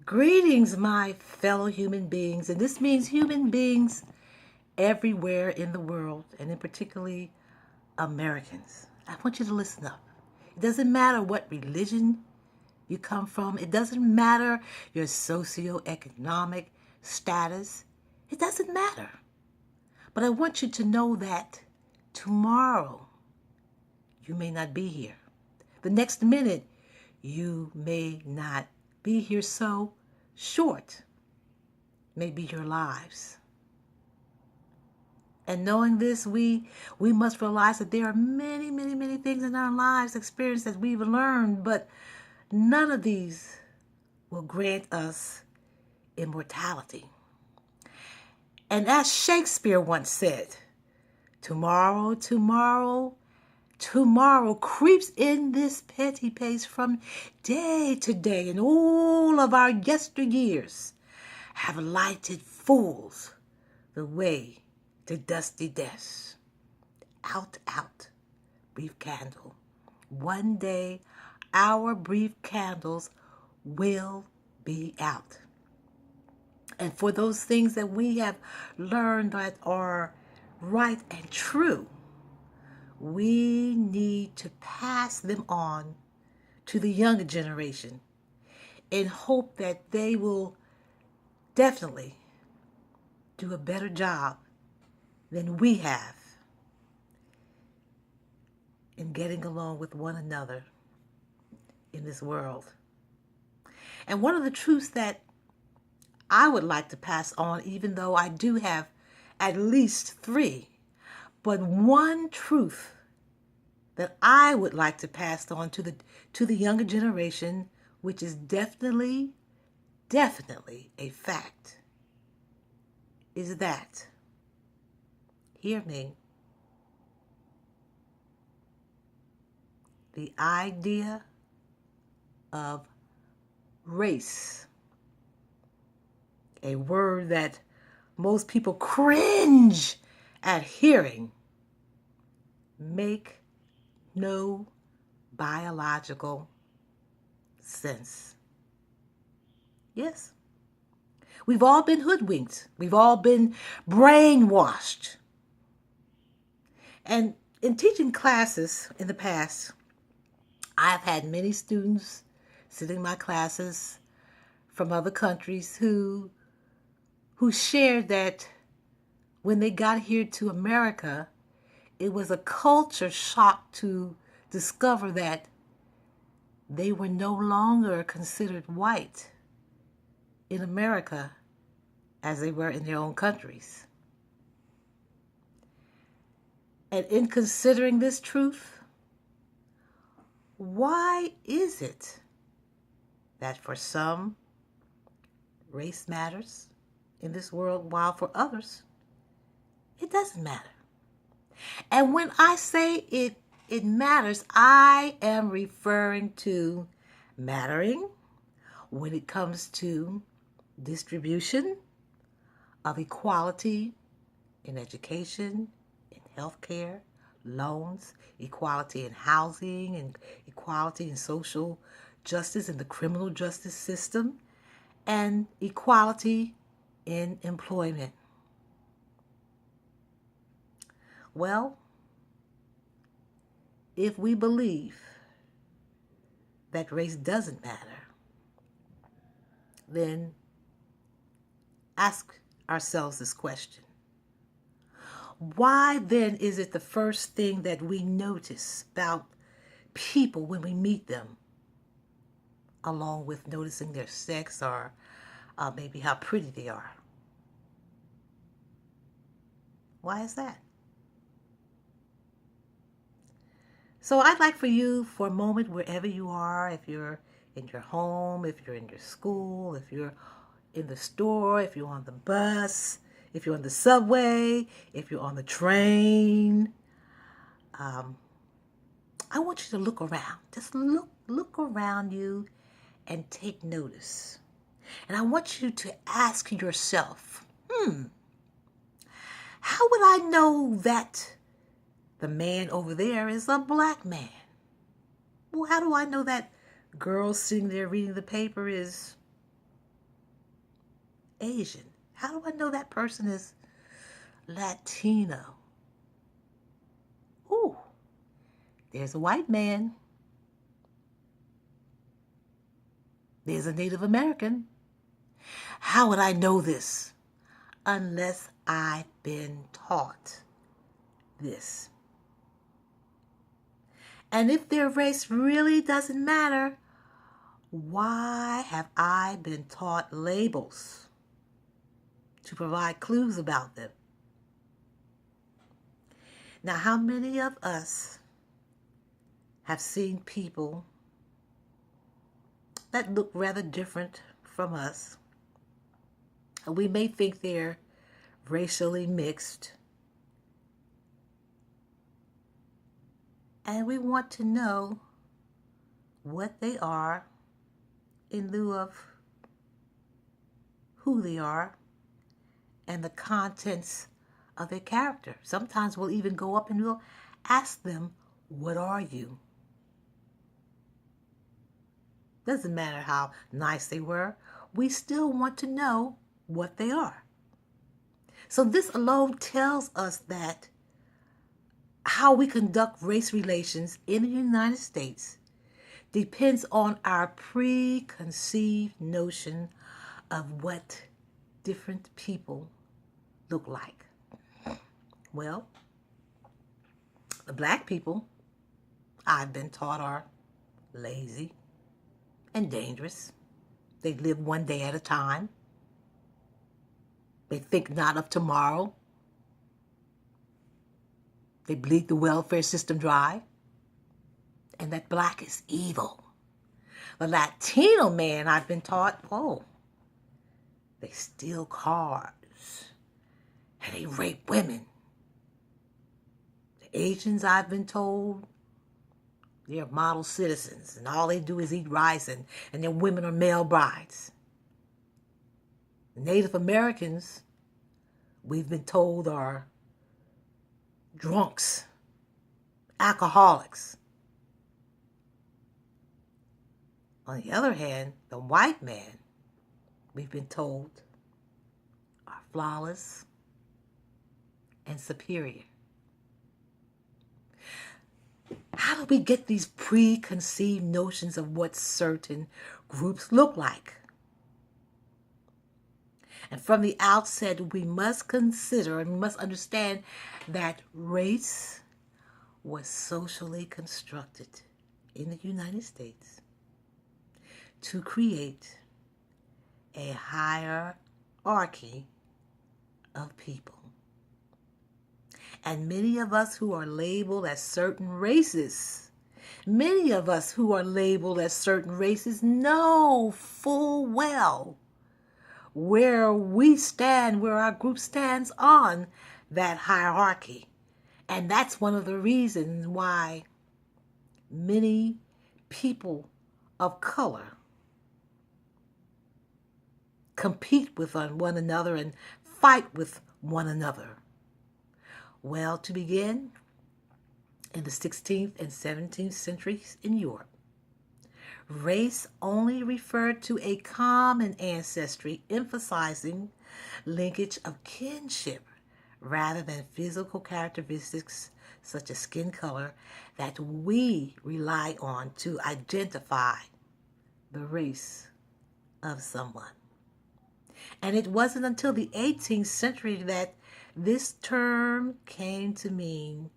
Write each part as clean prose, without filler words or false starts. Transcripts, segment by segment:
Greetings, my fellow human beings, and this means human beings everywhere in the world, and in particularly Americans. I want you to listen up. It doesn't matter what religion you come from. It doesn't matter your socioeconomic status. It doesn't matter. But I want you to know that tomorrow you may not be here. The next minute you may not be here. So short may be your lives. And knowing this, we must realize that there are many, many, many things in our lives, experiences that we've learned, but none of these will grant us immortality. And as Shakespeare once said, tomorrow, tomorrow, tomorrow creeps in this petty pace from day to day, and all of our yesteryears have lighted fools the way to dusty death. Out, out, brief candle. One day our brief candles will be out. And for those things that we have learned that are right and true, we need to pass them on to the younger generation in hope that they will definitely do a better job than we have in getting along with one another in this world. And one of the truths that I would like to pass on, even though I do have at least three, but one truth that I would like to pass on to the younger generation, which is definitely a fact, is that, hear me, the idea of race, a word that most people cringe at hearing, make no biological sense. Yes, we've all been hoodwinked. We've all been brainwashed. And in teaching classes in the past, I've had many students sitting in my classes from other countries who shared that when they got here to America, it was a culture shock to discover that they were no longer considered white in America as they were in their own countries. And in considering this truth, why is it that for some, race matters in this world, while for others, it doesn't matter? And when I say it matters, I am referring to mattering when it comes to distribution of equality in education, in healthcare, loans, equality in housing, and equality in social justice in the criminal justice system, and equality in employment. Well, if we believe that race doesn't matter, then ask ourselves this question. Why then is it the first thing that we notice about people when we meet them, along with noticing their sex or maybe how pretty they are? Why is that? So I'd like for you, for a moment, wherever you are, if you're in your home, if you're in your school, if you're in the store, if you're on the bus, if you're on the subway, if you're on the train, I want you to look around. Just look around you and take notice. And I want you to ask yourself, how would I know that the man over there is a black man? Well, how do I know that girl sitting there reading the paper is Asian? How do I know that person is Latino? Ooh, there's a white man. There's a Native American. How would I know this unless I've been taught this? And if their race really doesn't matter, why have I been taught labels to provide clues about them? Now, how many of us have seen people that look rather different from us? We may think they're racially mixed, and we want to know what they are in lieu of who they are and the contents of their character. Sometimes we'll even go up and we'll ask them, what are you? Doesn't matter how nice they were, we still want to know what they are. So this alone tells us that how we conduct race relations in the United States depends on our preconceived notion of what different people look like. Well, the black people, I've been taught, are lazy and dangerous. They live one day at a time. They think not of tomorrow. They bleed the welfare system dry. And that black is evil. The Latino man, I've been taught, they steal cars and they rape women. The Asians, I've been told, they're model citizens and all they do is eat rice and their women are male brides. The Native Americans, we've been told, are drunks, alcoholics. On the other hand, the white man, we've been told, are flawless and superior. How do we get these preconceived notions of what certain groups look like? And from the outset, we must consider and we must understand that race was socially constructed in the United States to create a hierarchy of people. And many of us who are labeled as certain races, know full well where we stand, where our group stands on that hierarchy. And that's one of the reasons why many people of color compete with one another and fight with one another. Well, to begin, in the 16th and 17th centuries in Europe, race only referred to a common ancestry, emphasizing linkage of kinship rather than physical characteristics such as skin color that we rely on to identify the race of someone. And it wasn't until the 18th century that this term came to mean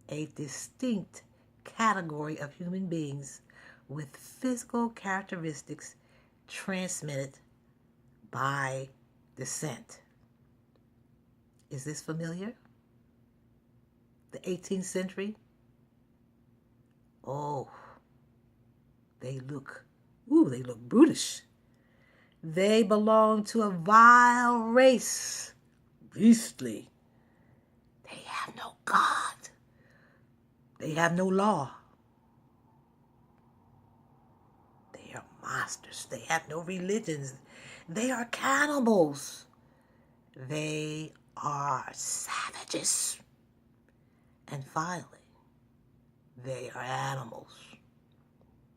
a distinct category of human beings with physical characteristics transmitted by descent. Is this familiar? The 18th century? Oh, they look brutish. They belong to a vile race, beastly. They have no God. They have no law. They are monsters. They have no religions. They are cannibals. They are savages. And finally, they are animals.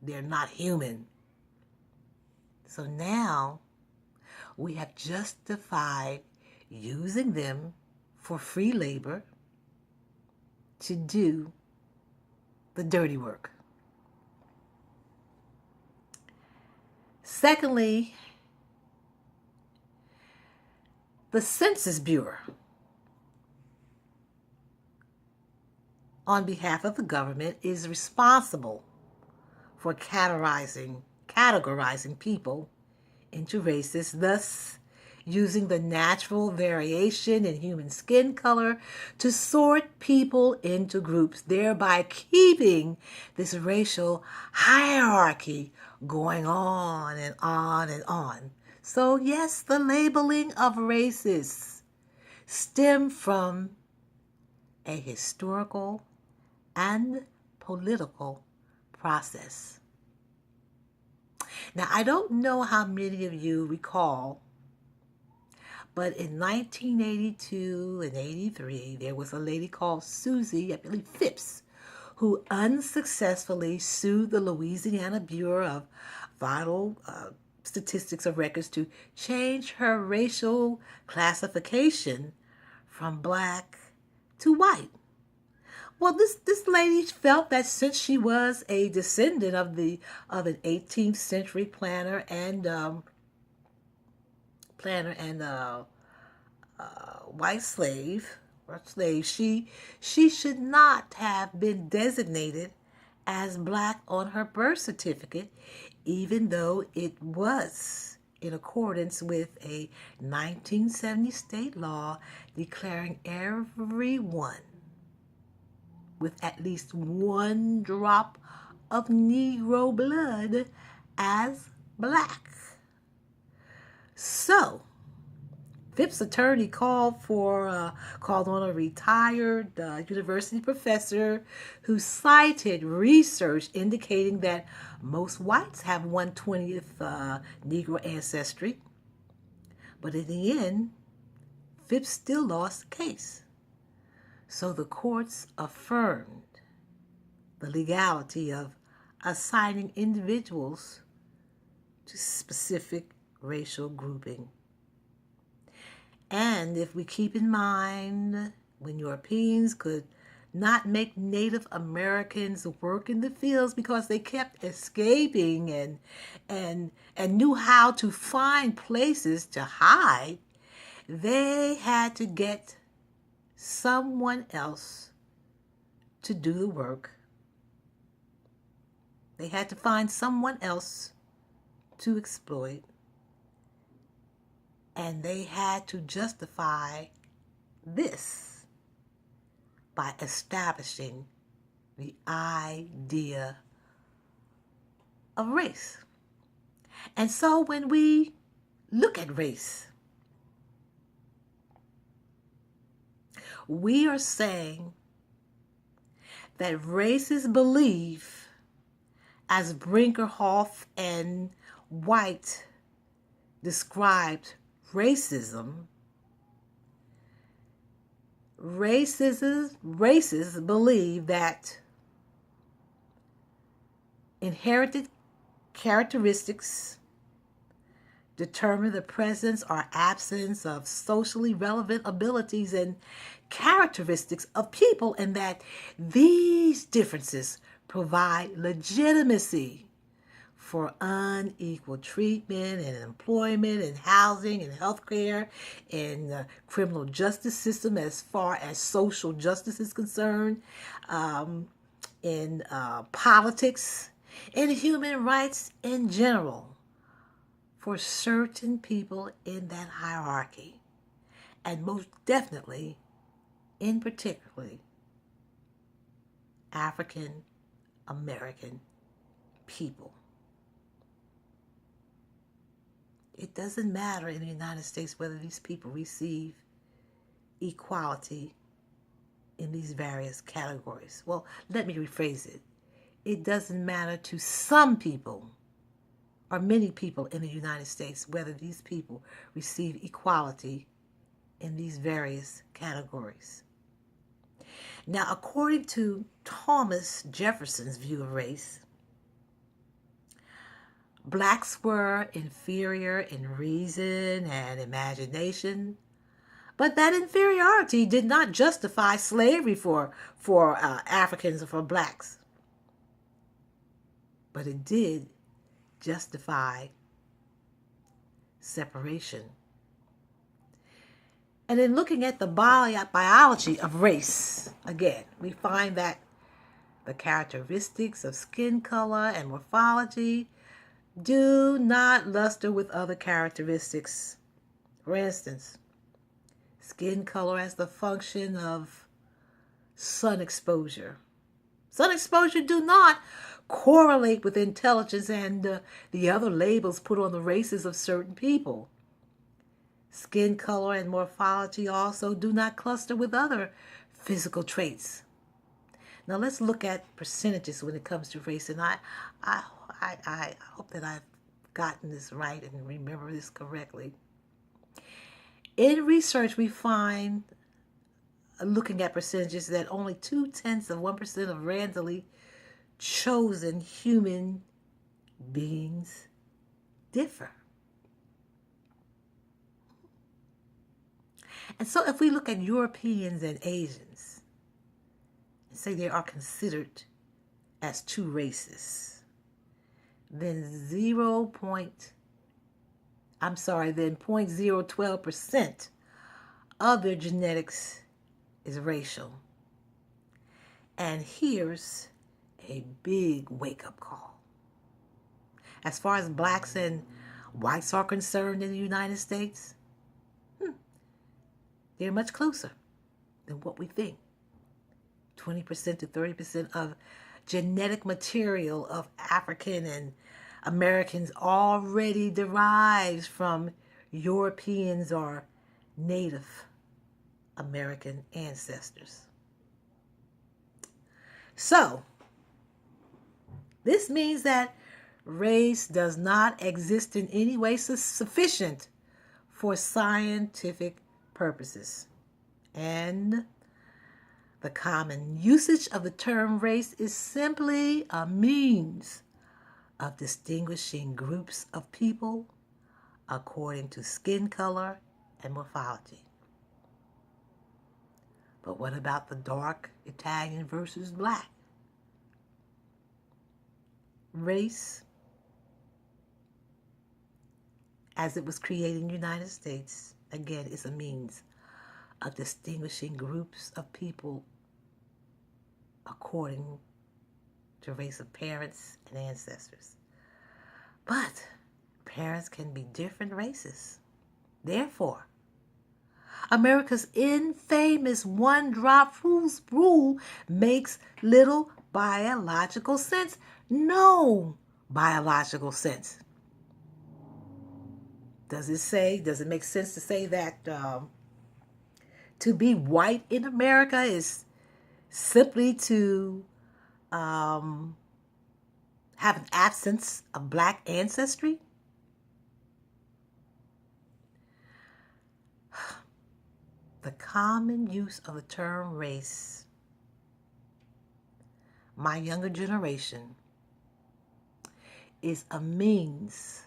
They're not human. So now we have justified using them for free labor to do the dirty work. Secondly, the Census Bureau, on behalf of the government, is responsible for categorizing people into races, thus using the natural variation in human skin color to sort people into groups, thereby keeping this racial hierarchy going on and on and on. So yes, the labeling of races stem from a historical and political process. Now, I don't know how many of you recall, but in 1982 and 83, there was a lady called Susie, I believe Phipps, who unsuccessfully sued the Louisiana Bureau of Vital Statistics of Records to change her racial classification from black to white. Well, this lady felt that since she was a descendant of an 18th century planter and white slave or slave, she should not have been designated as black on her birth certificate, even though it was in accordance with a 1970 state law declaring everyone with at least one drop of Negro blood as black. So, Phipps' attorney called on a retired university professor who cited research indicating that most whites have 1/20th Negro ancestry. But in the end, Phipps still lost the case. So the courts affirmed the legality of assigning individuals to specific racial grouping. And if we keep in mind when Europeans could not make Native Americans work in the fields because they kept escaping and knew how to find places to hide, they had to get someone else to do the work. They had to find someone else to exploit. And they had to justify this by establishing the idea of race. And so when we look at race, we are saying that racist belief, as Brinkerhoff and White described racism, racists believe that inherited characteristics determine the presence or absence of socially relevant abilities and characteristics of people, and that these differences provide legitimacy for unequal treatment in employment and housing and healthcare and the criminal justice system as far as social justice is concerned, in politics, and human rights in general for certain people in that hierarchy, and most definitely, in particularly, African American people. It doesn't matter in the United States whether these people receive equality in these various categories. Well, let me rephrase it. It doesn't matter to some people or many people in the United States whether these people receive equality in these various categories. Now, according to Thomas Jefferson's view of race, Blacks were inferior in reason and imagination, but that inferiority did not justify slavery for Africans or for blacks. But it did justify separation. And in looking at the biology of race, again, we find that the characteristics of skin color and morphology do not luster with other characteristics. For instance, skin color as the function of sun exposure. Sun exposure do not correlate with intelligence and the other labels put on the races of certain people. Skin color and morphology also do not cluster with other physical traits. Now let's look at percentages when it comes to race, and I hope that I've gotten this right and remember this correctly. In research, we find, looking at percentages, that only 0.2% of randomly chosen human beings differ. And so if we look at Europeans and Asians and say they are considered as two races, then 0.012% of their genetics is racial. And here's a big wake-up call. As far as blacks and whites are concerned in the United States, they're much closer than what we think. 20% to 30% of genetic material of African and Americans already derives from Europeans or Native American ancestors. So, this means that race does not exist in any way sufficient for scientific purposes. And the common usage of the term race is simply a means of distinguishing groups of people according to skin color and morphology. But what about the dark Italian versus black? Race, as it was created in the United States, again, is a means of distinguishing groups of people according to race of parents and ancestors. But parents can be different races. Therefore, America's infamous one-drop rule makes little biological sense. No biological sense. Does it make sense to say that to be white in America is simply to have an absence of black ancestry? The common use of the term race, my younger generation, is a means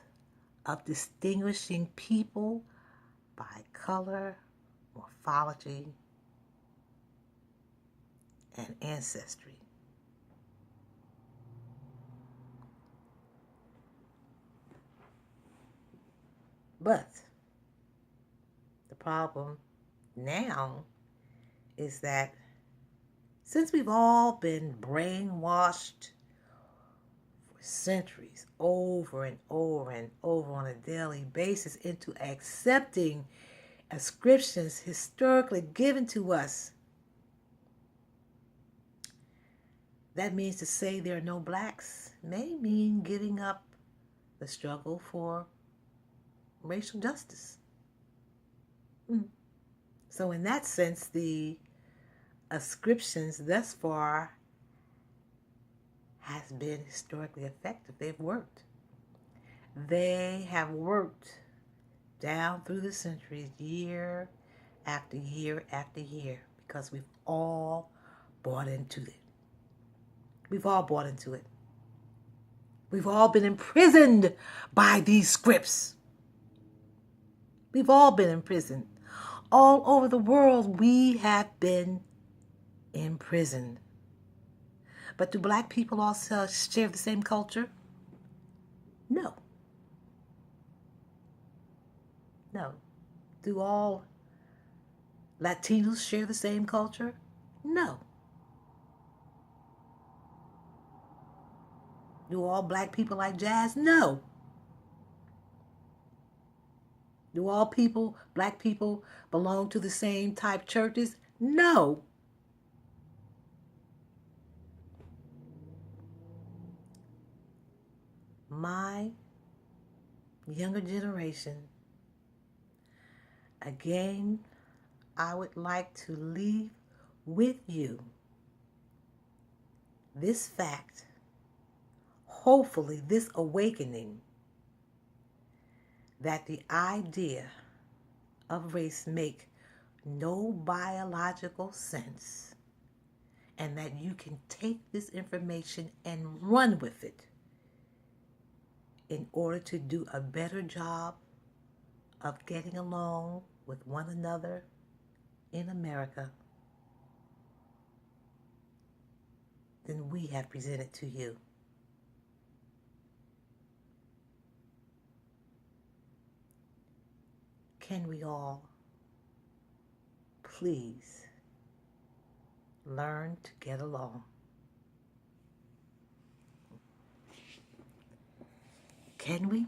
of distinguishing people by color, morphology, and ancestry. But the problem now is that since we've all been brainwashed for centuries, over and over and over on a daily basis, into accepting ascriptions historically given to us, that means to say there are no blacks may mean giving up the struggle for racial justice. So in that sense, the ascriptions thus far has been historically effective. They've worked. They have worked down through the centuries, year after year after year, because we've all bought into it. We've all bought into it. We've all been imprisoned by these scripts. We've all been imprisoned. All over the world, we have been imprisoned. But do black people also share the same culture? No. No. Do all Latinos share the same culture? No. Do all black people like jazz? No. Do all black people, belong to the same type churches? No. My younger generation, again, I would like to leave with you this fact, hopefully this awakening, that the idea of race make no biological sense, and that you can take this information and run with it in order to do a better job of getting along with one another in America than we have presented to you. Can we all please learn to get along? Can we?